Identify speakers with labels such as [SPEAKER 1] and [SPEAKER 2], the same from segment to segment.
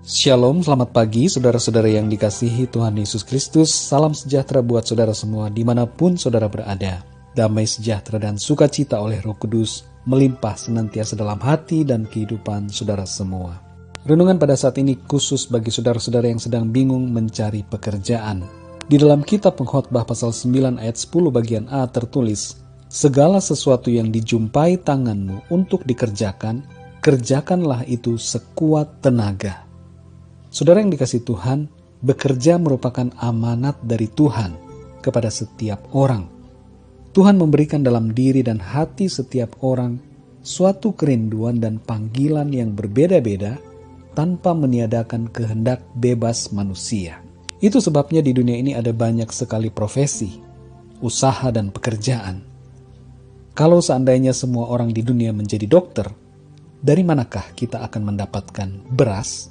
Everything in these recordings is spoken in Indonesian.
[SPEAKER 1] Shalom, selamat pagi saudara-saudara yang dikasihi Tuhan Yesus Kristus. Salam sejahtera buat saudara semua dimanapun saudara berada. Damai sejahtera dan sukacita oleh Roh Kudus melimpah senantiasa dalam hati dan kehidupan saudara semua. Renungan pada saat ini khusus bagi saudara-saudara yang sedang bingung mencari pekerjaan. Di dalam kitab Pengkhotbah pasal 9 ayat 10 bagian A tertulis, segala sesuatu yang dijumpai tanganmu untuk dikerjakan, kerjakanlah itu sekuat tenaga. Saudara yang dikasihi Tuhan, bekerja merupakan amanat dari Tuhan kepada setiap orang. Tuhan memberikan dalam diri dan hati setiap orang suatu kerinduan dan panggilan yang berbeda-beda tanpa meniadakan kehendak bebas manusia. Itu sebabnya di dunia ini ada banyak sekali profesi, usaha dan pekerjaan. Kalau seandainya semua orang di dunia menjadi dokter, dari manakah kita akan mendapatkan beras?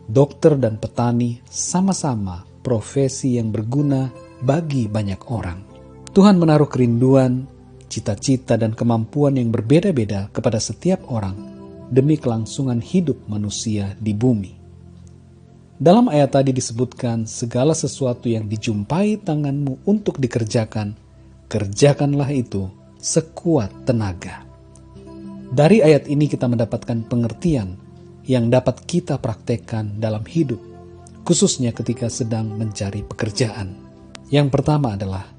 [SPEAKER 1] Dokter dan petani sama-sama profesi yang berguna bagi banyak orang. Tuhan menaruh kerinduan, cita-cita dan kemampuan yang berbeda-beda kepada setiap orang demi kelangsungan hidup manusia di bumi. Dalam ayat tadi disebutkan segala sesuatu yang dijumpai tanganmu untuk dikerjakan, kerjakanlah itu sekuat tenaga. Dari ayat ini kita mendapatkan pengertian yang dapat kita praktekkan dalam hidup, khususnya ketika sedang mencari pekerjaan. Yang pertama adalah,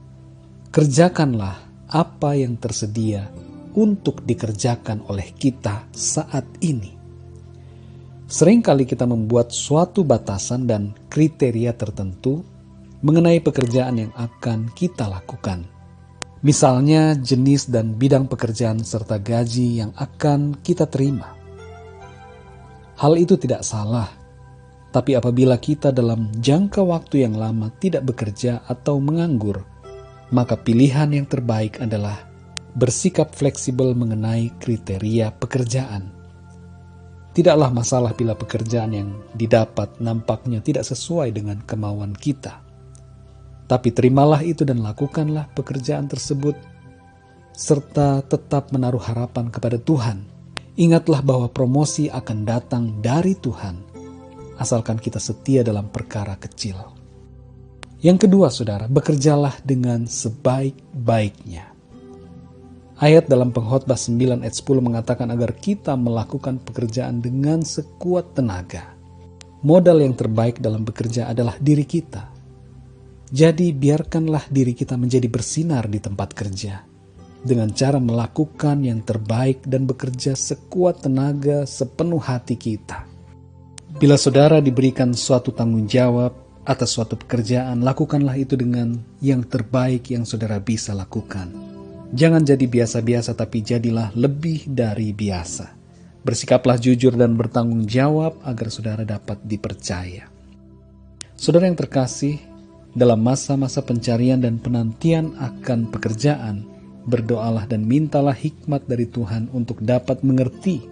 [SPEAKER 1] kerjakanlah apa yang tersedia untuk dikerjakan oleh kita saat ini. Seringkali kita membuat suatu batasan dan kriteria tertentu mengenai pekerjaan yang akan kita lakukan. Misalnya jenis dan bidang pekerjaan serta gaji yang akan kita terima. Hal itu tidak salah, tapi apabila kita dalam jangka waktu yang lama tidak bekerja atau menganggur, maka pilihan yang terbaik adalah bersikap fleksibel mengenai kriteria pekerjaan. Tidaklah masalah bila pekerjaan yang didapat nampaknya tidak sesuai dengan kemauan kita. Tapi terimalah itu dan lakukanlah pekerjaan tersebut, serta tetap menaruh harapan kepada Tuhan. Ingatlah bahwa promosi akan datang dari Tuhan, asalkan kita setia dalam perkara kecil. Yang kedua, saudara, bekerjalah dengan sebaik-baiknya. Ayat dalam Pengkhotbah 9 ayat 10 mengatakan agar kita melakukan pekerjaan dengan sekuat tenaga. Modal yang terbaik dalam bekerja adalah diri kita. Jadi biarkanlah diri kita menjadi bersinar di tempat kerja, dengan cara melakukan yang terbaik dan bekerja sekuat tenaga sepenuh hati kita. Bila saudara diberikan suatu tanggung jawab atas suatu pekerjaan, lakukanlah itu dengan yang terbaik yang saudara bisa lakukan. Jangan jadi biasa-biasa, tapi jadilah lebih dari biasa. Bersikaplah jujur dan bertanggung jawab agar saudara dapat dipercaya. Saudara yang terkasih, dalam masa-masa pencarian dan penantian akan pekerjaan, berdoalah dan mintalah hikmat dari Tuhan untuk dapat mengerti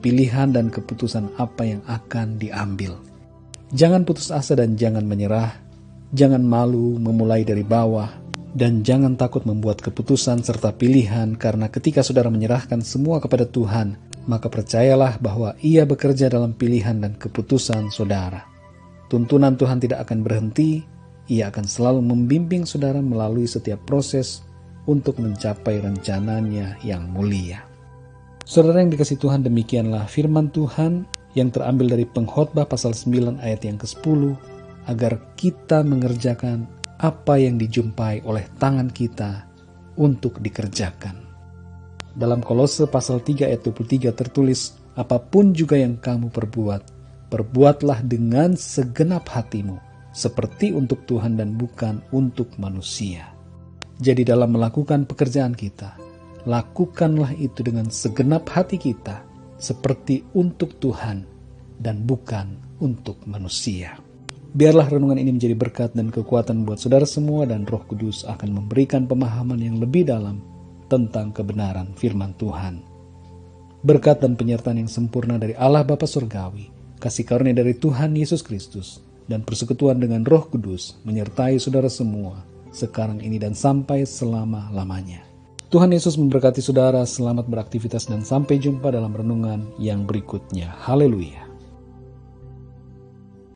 [SPEAKER 1] pilihan dan keputusan apa yang akan diambil. Jangan putus asa dan jangan menyerah, jangan malu memulai dari bawah, dan jangan takut membuat keputusan serta pilihan, karena ketika saudara menyerahkan semua kepada Tuhan, maka percayalah bahwa Ia bekerja dalam pilihan dan keputusan saudara. Tuntunan Tuhan tidak akan berhenti, Ia akan selalu membimbing saudara melalui setiap proses untuk mencapai rencananya yang mulia. Saudara yang dikasihi Tuhan, demikianlah firman Tuhan yang terambil dari Pengkhotbah pasal 9 ayat yang ke-10, agar kita mengerjakan apa yang dijumpai oleh tangan kita untuk dikerjakan. Dalam Kolose pasal 3 ayat 23 tertulis, apapun juga yang kamu perbuat, perbuatlah dengan segenap hatimu, seperti untuk Tuhan dan bukan untuk manusia. Jadi dalam melakukan pekerjaan kita, lakukanlah itu dengan segenap hati kita, seperti untuk Tuhan dan bukan untuk manusia. Biarlah renungan ini menjadi berkat dan kekuatan buat saudara semua, dan Roh Kudus akan memberikan pemahaman yang lebih dalam tentang kebenaran firman Tuhan. Berkat dan penyertaan yang sempurna dari Allah Bapa Surgawi, kasih karunia dari Tuhan Yesus Kristus, dan persekutuan dengan Roh Kudus menyertai saudara semua, sekarang ini dan sampai selama-lamanya. Tuhan Yesus memberkati saudara, selamat beraktivitas dan sampai jumpa dalam renungan yang berikutnya. Haleluya.